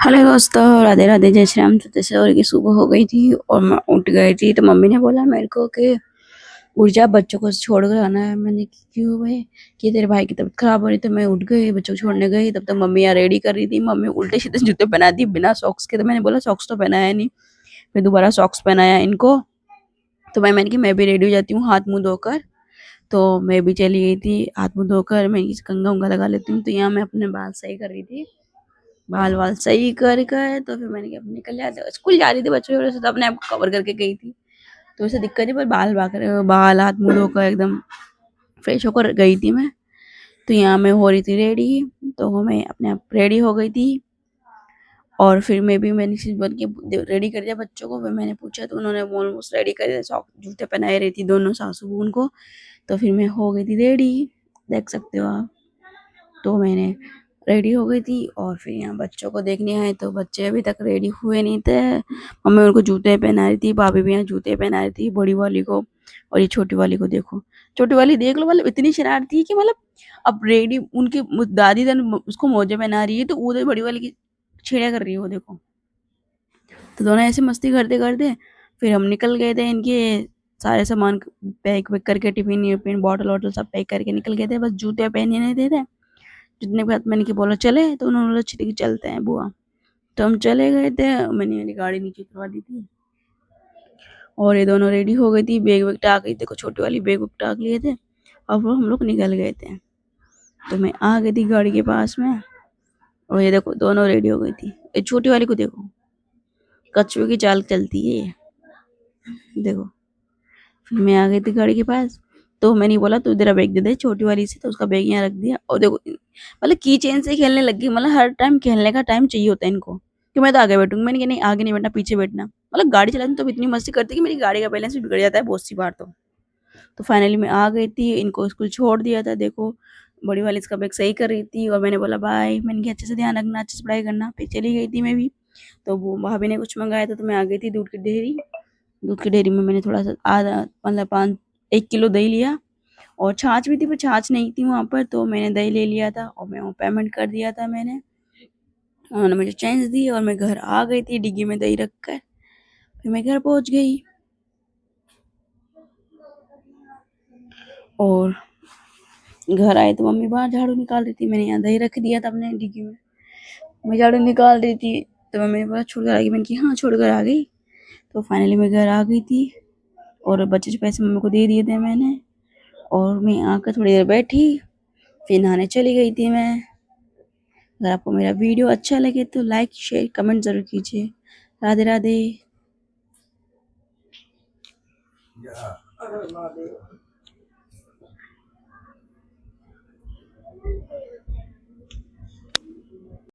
Hello दोस्तों, राधे राधे, जय श्री राम। तो जैसे और की सुबह हो गई थी और मैं उठ गई थी, तो मम्मी ने बोला मेरे को कि उठ जा, बच्चों को छोड़ कर आना है। मैंने कि क्यों भाई, कि तेरे भाई की तबीयत खराब हो रही। तो मैं उठ गई, बच्चों को छोड़ने गई। तब तक मम्मी यहाँ रेडी कर रही थी। मम्मी उल्टे सीधे जूते पहना दी बिना सॉक्स के। तो मैंने बोला सॉक्स तो पहनाया नहीं। फिर दोबारा सॉक्स पहनाया इनको। तो मैंने कि मैं भी रेडी हो जाती हूँ हाथ मुंह धोकर। तो मैं भी चली गई थी हाथ मुंह धोकर। मैं कंघा उंगा लगा लेती हूँ। तो यहाँ मैं अपने बाल सही कर रही थी। बाल वाल सही कर कर तो फिर मैंने कहा अब निकल जाते। स्कूल जा रही थी बच्चों की वजह से, तो अपने आप को कवर करके गई थी। तो ऐसे दिक्कत नहीं, पर बाल हाथ मुंह धोकर एकदम फ्रेश होकर गई थी मैं। तो यहाँ मैं हो रही थी रेडी। तो मैं अपने आप रेडी हो गई थी। और फिर मैंने चीज बन के रेडी कर दिया बच्चों को। फिर मैंने पूछा तो उन्होंने ऑलमोस्ट रेडी कर दिया। सॉक्स जूते पहनाए रही थी दोनों सासू उनको। तो फिर मैं हो गई थी रेडी, देख सकते हो आप। तो मैंने रेडी हो गई थी और फिर यहाँ बच्चों को देखने आए। तो बच्चे अभी तक रेडी हुए नहीं थे। मम्मी उनको जूते पहना रही थी, भाभी भी यहाँ जूते पहना रही थी बड़ी वाली को। और ये छोटी वाली को देखो, छोटी वाली देख लो, मतलब इतनी शरारती है कि मतलब अब रेडी उनकी दादी उसको मोजे पहना रही है, तो उधर बड़ी वाली की छेड़ा कर रही है वो देखो। तो दोनों ऐसे मस्ती करते करते फिर हम निकल गए थे। इनके सारे सामान पैक वैक करके, टिफिन विफिन बॉटल वॉटल सब पैक करके निकल गए थे। बस जूते पहने नहीं थे। जितने के बाद मैंने कि बोला चले, तो उन्होंने बोला ठीक है चलते हैं बुआ। तो हम चले गए थे। मैंने मेरी गाड़ी नीचे उतरवा दी थी और ये दोनों रेडी हो गई थी। बैग वैग टाक गई, देखो छोटी वाली बैग वैग टाक लिए थे। अब हम लोग निकल गए थे। तो मैं आ गई थी गाड़ी के पास में। और ये देखो दोनों रेडी हो गई थी। ये छोटी वाली को देखो, कछुए की चाल चलती है ये, देखो। फिर मैं आ गई थी गाड़ी के पास। तो मैंने बोला तू तेरा बैग दे दे छोटी वाली से। तो उसका बैग यहाँ रख दिया। और देखो मतलब की चेन से खेलने लग गई। मतलब हर टाइम खेलने का टाइम चाहिए होता है इनको, कि मैं तो आगे बैठूंगी। मैंने कहा नहीं, आगे नहीं बैठना, पीछे बैठना। मतलब गाड़ी चलाती तो इतनी मस्ती करती कि मेरी गाड़ी का बैलेंस भी बिगड़ जाता है बहुत सी बार। तो फाइनली मैं आ गई थी, इनको स्कूल छोड़ दिया था। देखो बड़ी वाली इसका बैग सही कर रही थी और मैंने बोला बाय। मैंने कहा अच्छे से ध्यान रखना, अच्छे से पढ़ाई करना। फिर चली गई थी मैं भी। तो वो भाभी ने कुछ मंगाया था, तो मैं आ गई थी दूध की डेयरी। दूध की डेयरी में मैंने थोड़ा सा आधा मतलब 1 किलो दही लिया। और छाछ भी थी, पर छाछ नहीं थी वहाँ पर। तो मैंने दही ले लिया था और मैं वो पेमेंट कर दिया था मैंने। उन्होंने मुझे चेंज दी और मैं घर आ गई थी डिग्गी में दही रख कर। फिर मैं घर पहुँच गई। और घर आए तो मम्मी बाहर झाड़ू निकाल रही थी। मैंने यहाँ दही रख दिया था अपने डिग्गी में। मैं झाड़ू निकाल रही थी, तो मम्मी ने बोला छोड़ कर आ गई। मैंने कहा हाँ छोड़ कर आ गई। तो फाइनली मैं घर आ गई थी और बचे पैसे मम्मी को दे दिए थे मैंने। और मैं आकर थोड़ी देर बैठी, फिर नहाने चली गई थी मैं। अगर आपको मेरा वीडियो अच्छा लगे तो लाइक शेयर कमेंट जरूर कीजिए। राधे राधे।